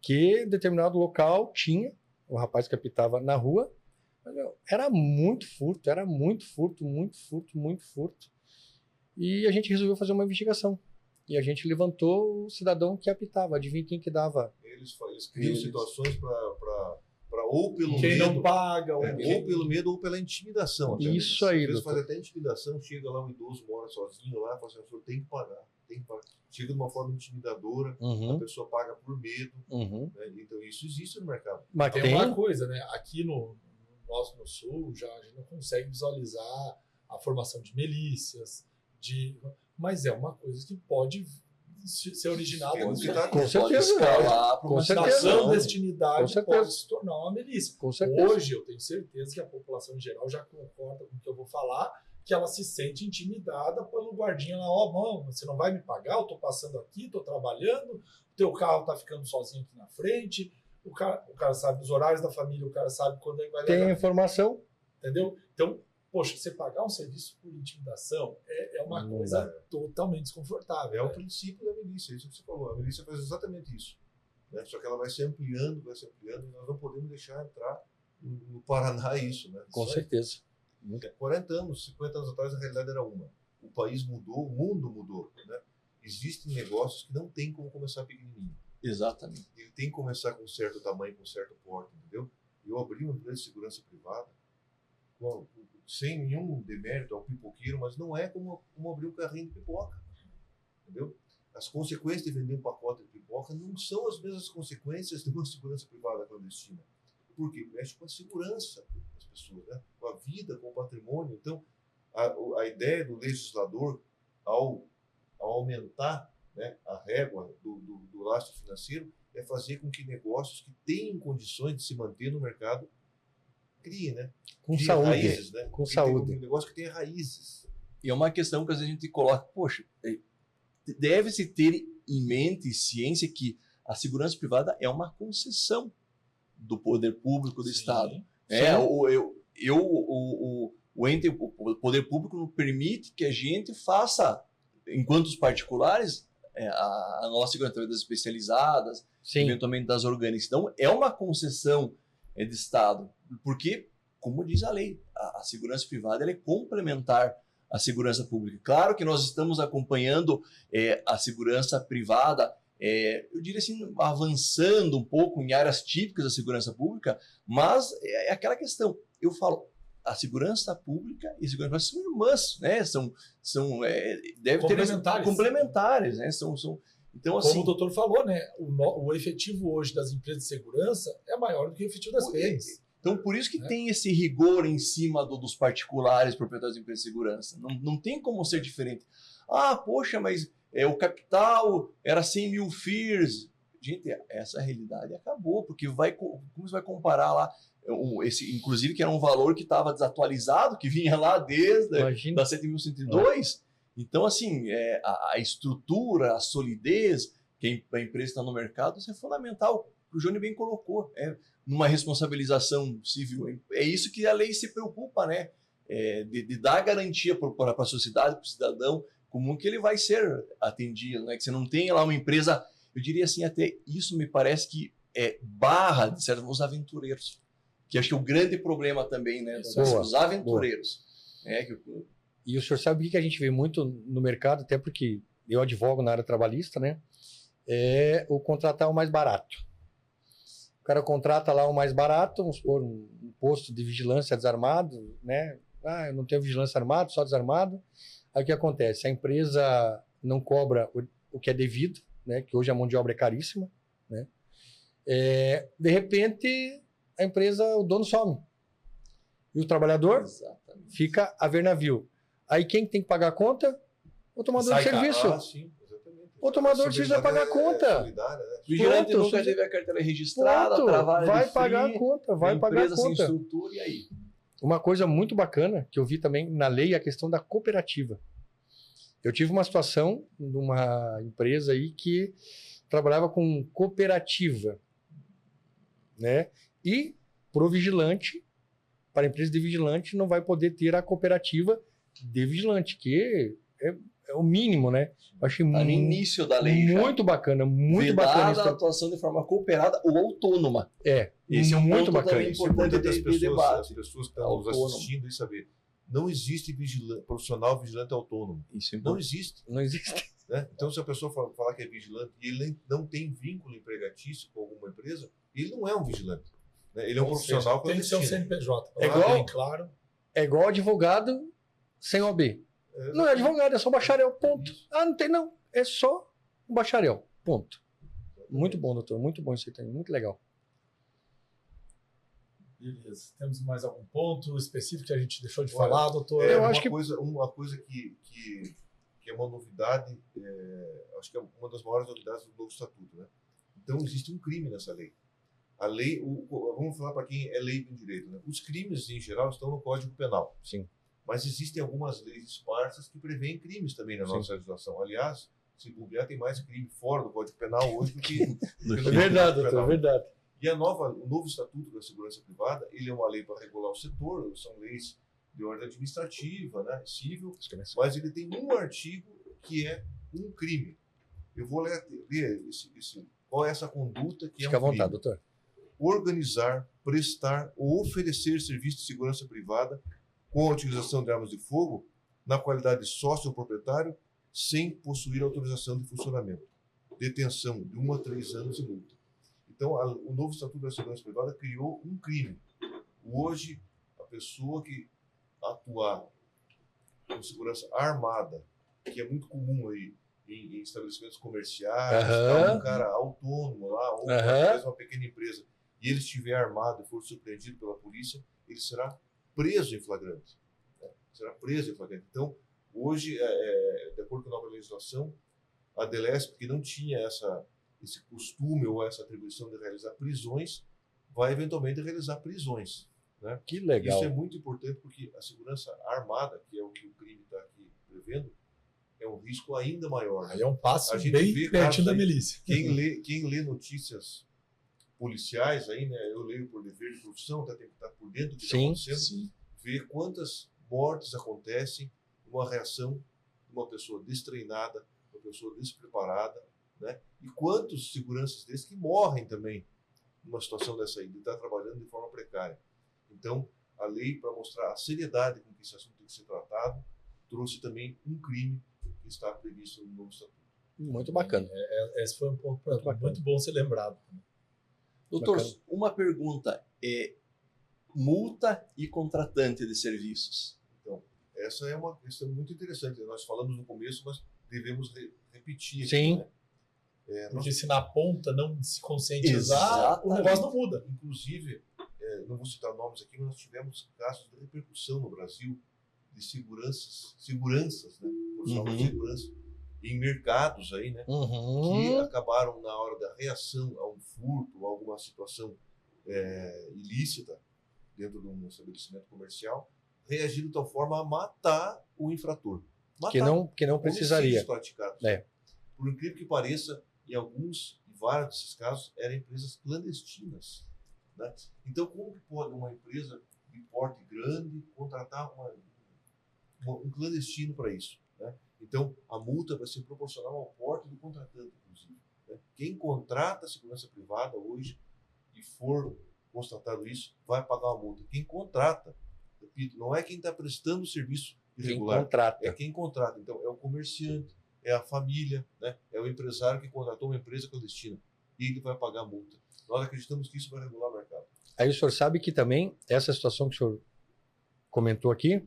que em determinado local tinha o rapaz que apitava na rua. Era muito furto, muito furto. E a gente resolveu fazer uma investigação. E a gente levantou o cidadão que apitava. Adivinha quem que dava? Eles criam situações para ou pelo quem medo, não paga, ou pelo medo ou pela intimidação. Até isso aí, às vezes faz até intimidação, chega lá um idoso, mora sozinho lá, fala assim, o senhor tem que pagar. Chega de uma forma intimidadora, a pessoa paga por medo. Né? Então isso existe no mercado. Mas tem uma coisa, né? Aqui no Sul, já a gente não consegue visualizar a formação de milícias, mas é uma coisa que pode ser originada com certeza. Com certeza. Clandestinidade pode se tornar uma milícia. Hoje eu tenho certeza que a população em geral já concorda com o que eu vou falar, que ela se sente intimidada pelo guardinha lá, mano, você não vai me pagar, eu tô passando aqui, tô trabalhando, o teu carro tá ficando sozinho aqui na frente, o cara sabe os horários da família, o cara sabe quando ele vai levar. Tem informação. Entendeu? Então, poxa, você pagar um serviço por intimidação é uma coisa totalmente desconfortável. É o princípio da milícia, isso que você falou. A milícia faz exatamente isso. Né? Só que ela vai se ampliando, e nós não podemos deixar entrar no Paraná isso. Né? Com certeza. 40 anos, 50 anos atrás, a realidade era uma. O país mudou, o mundo mudou. Né? Existem negócios que não tem como começar pequenininho. Exatamente. Ele tem que começar com certo tamanho, com certo porte, entendeu? Eu abri uma empresa de segurança privada, sem nenhum demérito ao pipoqueiro, mas não é como abrir um carrinho de pipoca, entendeu? As consequências de vender um pacote de pipoca não são as mesmas consequências de uma segurança privada clandestina. Por quê? Mexe com a segurança das pessoas, né? Com a vida, com o patrimônio. Então, a ideia do legislador, ao aumentar, né, a régua do lastro financeiro, é fazer com que negócios que tenham condições de se manter no mercado criem, né? Com saúde. Raízes, né? Com saúde. Um negócio que tenha raízes. E é uma questão que às vezes a gente coloca, poxa, deve-se ter em mente e ciência que a segurança privada é uma concessão do poder público do Estado. O poder público não permite que a gente faça, enquanto os particulares, a nossa segurança das especializadas, eventualmente das orgânicas. Então, é uma concessão de Estado, porque, como diz a lei, a segurança privada ela é complementar à segurança pública. Claro que nós estamos acompanhando a segurança privada, eu diria assim, avançando um pouco em áreas típicas da segurança pública, mas é aquela questão, eu falo, a segurança pública e a segurança privada são irmãs, né? Deve ter complementares, né? Então, assim, como o doutor falou, né? O efetivo hoje das empresas de segurança é maior do que o efetivo das PMs. Então, por isso que tem esse rigor em cima dos particulares proprietários de empresas de segurança. Não tem como ser diferente. Ah, poxa, mas o capital era 100 mil FIRs. Gente, essa realidade acabou, porque como você vai comparar lá, inclusive que era um valor que estava desatualizado, que vinha lá desde da 7.102. Então, assim, a estrutura, a solidez que a empresa está no mercado, isso é fundamental. O Johnny bem colocou, numa responsabilização civil. É isso que a lei se preocupa, né? De dar garantia para a sociedade, para o cidadão comum, que ele vai ser atendido, né? Que você não tenha lá uma empresa, eu diria assim, até isso me parece que barra, de certo, os aventureiros. Que acho que é o grande problema também, né? Os aventureiros. E o senhor sabe o que a gente vê muito no mercado, até porque eu advogo na área trabalhista, né? É o contratar o mais barato. O cara contrata lá o mais barato, vamos supor, um posto de vigilância desarmado, né? Ah, eu não tenho vigilância armado, só desarmado. Aí o que acontece? A empresa não cobra o que é devido, né? Que hoje a mão de obra é caríssima, né? De repente, a empresa, o dono some. E o trabalhador fica a ver navio. Aí quem tem que pagar a conta? O tomador de serviço. Sim, exatamente. O tomador de serviço vai pagar a conta. Né? O vigilante nunca teve a carteira registrada, vai pagar a conta, vai pagar a conta. Sem estrutura, e aí? Uma coisa muito bacana que eu vi também na lei é a questão da cooperativa. Eu tive uma situação numa empresa aí que trabalhava com cooperativa, né? E para o vigilante, para a empresa de vigilante, não vai poder ter a cooperativa de vigilante, que é o mínimo, né? Eu achei no início da lei muito bacana, muito bacana. A atuação de forma cooperada ou autônoma. Esse é muito bacana. Isso é importante as pessoas que estão nos assistindo e saber. Não existe profissional vigilante autônomo. Isso é não existe. Não existe. Né? Então, se a pessoa falar que é vigilante e ele não tem vínculo empregatício com alguma empresa, ele não é um vigilante. Né? Ele é um profissional que tem que ser um CNPJ. Claro. É igual advogado sem OAB. Não é advogado, é só bacharel, ponto. Não tem não. É só um bacharel, ponto. Muito bom, doutor. Muito bom isso aí, muito legal. Beleza. Temos mais algum ponto específico que a gente deixou de falar, doutor? Eu acho que uma coisa que é uma novidade, acho que é uma das maiores novidades do novo estatuto, né? Então existe um crime nessa lei. A lei, vamos falar para quem é leigo em direito, né? Os crimes em geral estão no Código Penal. Sim. Mas existem algumas leis esparsas que prevêem crimes também na nossa legislação. Aliás, se bobear, tem mais crime fora do Código Penal hoje do que é verdade, doutor, é verdade. E o novo Estatuto da Segurança Privada, ele é uma lei para regular o setor, são leis de ordem administrativa, né, civil, mas ele tem um artigo que é um crime. Eu vou ler qual é essa conduta que Fica é um crime. Fica à vontade, doutor. Organizar, prestar ou oferecer serviço de segurança privada com a utilização de armas de fogo na qualidade de sócio ou proprietário sem possuir autorização de funcionamento. Detenção de 1 a 3 anos e multa. Então, o novo Estatuto da Segurança Privada criou um crime. Hoje, a pessoa que atuar com segurança armada, que é muito comum aí em estabelecimentos comerciais, um cara autônomo lá, ou uma pequena empresa, e ele estiver armado e for surpreendido pela polícia, ele será preso em flagrante. Né? Será preso em flagrante. Então, hoje, de acordo com a nova legislação, a DELESP, que não tinha esse costume ou essa atribuição de realizar prisões, vai eventualmente realizar prisões. Né? Que legal. Isso é muito importante porque a segurança armada, que é o que o crime está aqui risco ainda maior. Aí é um passo A gente bem vê pertinho casos da aí. milícia. Quem lê notícias policiais aí, né? Eu leio por dever de profissão, até tem que estar por dentro do que está acontecendo, vê quantas mortes acontecem numa reação de uma pessoa destreinada, uma pessoa despreparada, né? E quantos seguranças desses que morrem também numa situação dessa aí, de estar trabalhando de forma precária. Então, a lei, para mostrar a seriedade com que esse assunto tem que ser tratado, trouxe também um crime que está previsto no novo estatuto. Muito bacana. Esse foi um ponto muito bom ser lembrado. Doutor, Bacana. uma pergunta. Multa e contratante de serviços. Então, essa é uma questão muito interessante. Nós falamos no começo, mas devemos repetir. Sim. Aqui, né? Porque se na ponta não se conscientizar, o negócio não muda. Inclusive, não vou citar nomes aqui, mas nós tivemos casos de repercussão no Brasil de seguranças, né? Profissional de segurança, em mercados aí, né? Que acabaram, na hora da reação a um furto, ou alguma situação ilícita dentro de um estabelecimento comercial, reagindo de tal forma a matar o infrator. Que não precisaria. Praticados. Por incrível que pareça, em vários desses casos, eram empresas clandestinas. Né? Então, como que pode uma empresa de porte grande contratar um clandestino para isso? Né? Então, a multa vai ser proporcional ao porte do contratante, inclusive. Né? Quem contrata a segurança privada hoje e for constatado isso, vai pagar uma multa. Quem contrata, repito, não é quem está prestando o serviço irregular, é quem contrata. Então, é o comerciante, é a família, né? É o empresário que contratou uma empresa clandestina e ele vai pagar a multa. Nós acreditamos que isso vai regular o mercado. Aí o senhor sabe que também, essa situação que o senhor comentou aqui,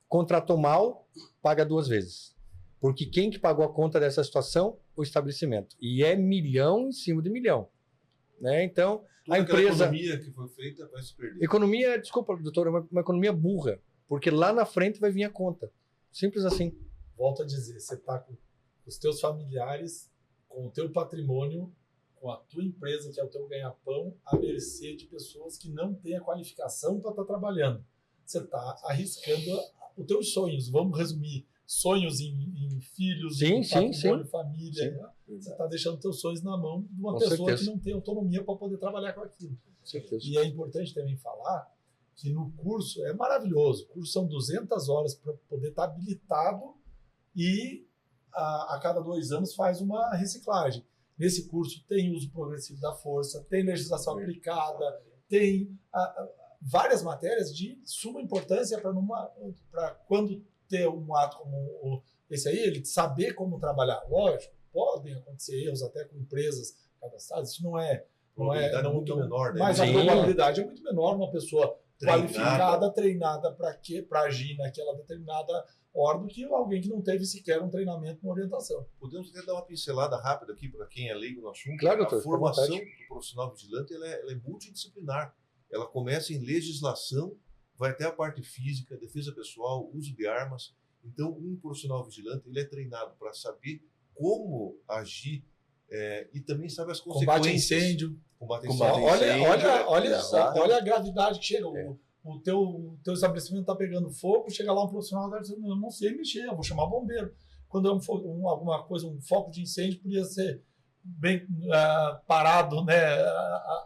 contratou mal, paga 2 vezes. Porque quem que pagou a conta dessa situação? O estabelecimento. E é milhão em cima de milhão. Né? Então, toda a empresa... economia que foi feita vai se perder. Economia, desculpa, doutor, é uma economia burra. Porque lá na frente vai vir a conta. Simples assim. Volto a dizer, você está com os teus familiares, com o teu patrimônio, com a tua empresa, que é o teu ganha-pão, à mercê de pessoas que não têm a qualificação para estar trabalhando. Você está arriscando os teus sonhos. Vamos resumir. Sonhos em filhos, em patrimônio, família. Né? Você está deixando teus sonhos na mão de uma pessoa que não tem autonomia para poder trabalhar com aquilo. Com certeza. E é importante também falar que no curso é maravilhoso. O curso são 200 horas para poder estar habilitado e a cada 2 anos faz uma reciclagem. Nesse curso tem uso progressivo da força, tem legislação aplicada, tem várias matérias de suma importância para quando ter um ato como esse aí, ele saber como trabalhar. Lógico, podem acontecer erros até com empresas cadastradas, isso não é muito menor, né? Mas a probabilidade é muito menor uma pessoa qualificada, treinada para quê? Para agir naquela determinada ordem, que alguém que não teve sequer um treinamento, uma orientação. Podemos até dar uma pincelada rápida aqui para quem é leigo no assunto. Claro, doutor, a formação do profissional vigilante ela é multidisciplinar. Ela começa em legislação, vai até a parte física, defesa pessoal, uso de armas. Então, um profissional vigilante ele é treinado para saber como agir e também sabe as consequências. Combate a incêndio. Olha a gravidade que chega. O teu estabelecimento está pegando fogo, chega lá um profissional e diz, eu não sei mexer, eu vou chamar bombeiro. Quando é alguma coisa, um foco de incêndio, podia ser bem parado, né,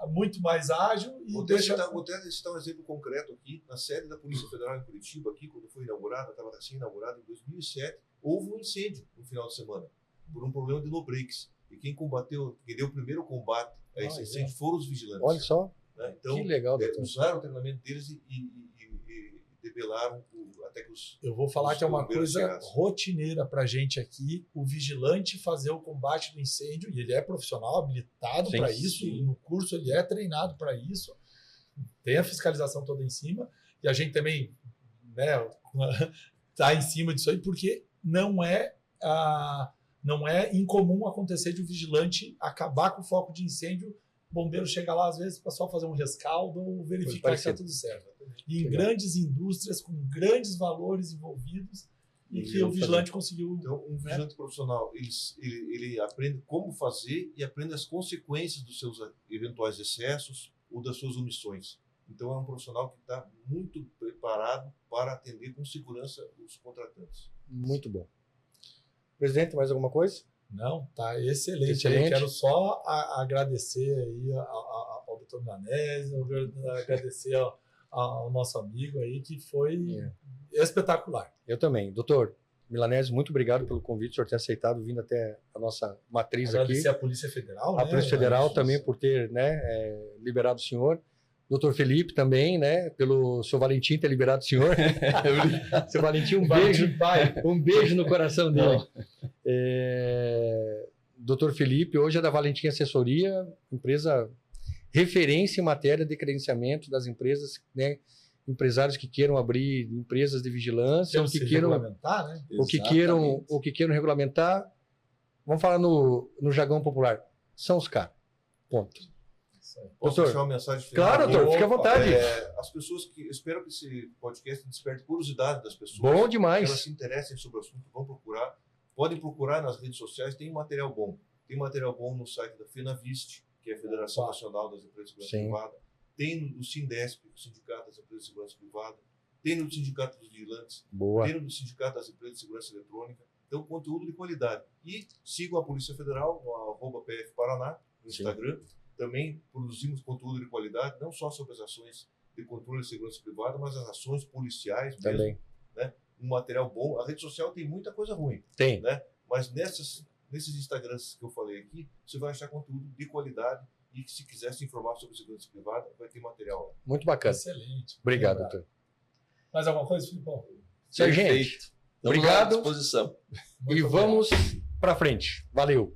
muito mais ágil. E vou até citar um exemplo concreto aqui. Na sede da Polícia Federal em Curitiba, aqui, quando foi inaugurada, estava recém-inaugurada em 2007, houve um incêndio no final de semana, por um problema de no-breaks. E quem deu o primeiro combate a esse incêndio foram os vigilantes. Olha só. Né? Então, que legal, usaram o treinamento deles e debelaram até que os... Eu vou falar que é uma coisa rotineira para a gente aqui, o vigilante fazer o combate do incêndio, e ele é profissional, habilitado para isso, e no curso ele é treinado para isso, tem a fiscalização toda em cima, e a gente também está em cima disso aí, porque não é incomum acontecer de o vigilante acabar com o foco de incêndio, o bombeiro chega lá, às vezes, para só fazer um rescaldo ou verificar que está tudo certo. E em grandes indústrias, com grandes valores envolvidos, e que o vigilante conseguiu... Então, um vigilante profissional, ele aprende como fazer e aprende as consequências dos seus eventuais excessos ou das suas omissões. Então, é um profissional que está muito preparado para atender com segurança os contratantes. Muito bom. Presidente, mais alguma coisa? Não, tá excelente. Excelente. Quero só agradecer aí ao Dr. Milanese, agradecer ao nosso amigo aí, que foi espetacular. Eu também. Doutor Milanese, muito obrigado pelo convite, o senhor ter aceitado vindo até a nossa matriz Agradecer aqui. a Polícia Federal, A Polícia Federal Isso. também por ter, né, liberado o senhor. Doutor Felipe também, né, pelo seu Valentim ter liberado o senhor. Seu Valentim, um beijo. Um beijo no coração dele. Doutor Felipe, hoje é da Valentim Assessoria, empresa referência em matéria de credenciamento das empresas, né, empresários que queiram abrir empresas de vigilância, ou que queiram regulamentar, né? o que queiram regulamentar. Vamos falar no jargão popular. São os caras. Ponto. Posso Doutor? deixar uma mensagem final? Claro, doutor, fique à vontade. As pessoas que... Espero que esse podcast desperte curiosidade das pessoas. Bom Que demais. elas se interessem sobre o assunto, vão procurar. Podem procurar nas redes sociais, tem material bom. Tem material bom no site da FENAVIST, que é a Federação Nacional das Empresas de Segurança Sim. Privada. Tem no Sindesp, o Sindicato das Empresas de Segurança Privada. Tem no Sindicato dos Vigilantes. Boa. Tem no Sindicato das Empresas de Segurança Eletrônica. Então, conteúdo de qualidade. E sigam a Polícia Federal, no @PF Paraná, no Sim. Instagram. Também produzimos conteúdo de qualidade, não só sobre as ações de controle de segurança privada, mas as ações policiais mesmo. Também. Um material bom. A rede social tem muita coisa ruim, Tem. né? Mas nesses Instagrams que eu falei aqui, você vai achar conteúdo de qualidade e que, se quiser se informar sobre segurança privada, vai ter material lá. Muito bacana. Excelente. Obrigado, doutor. Mais alguma coisa, Filipão? Sargento, Perfeito. Estamos obrigado. à disposição. E vamos para frente. Valeu.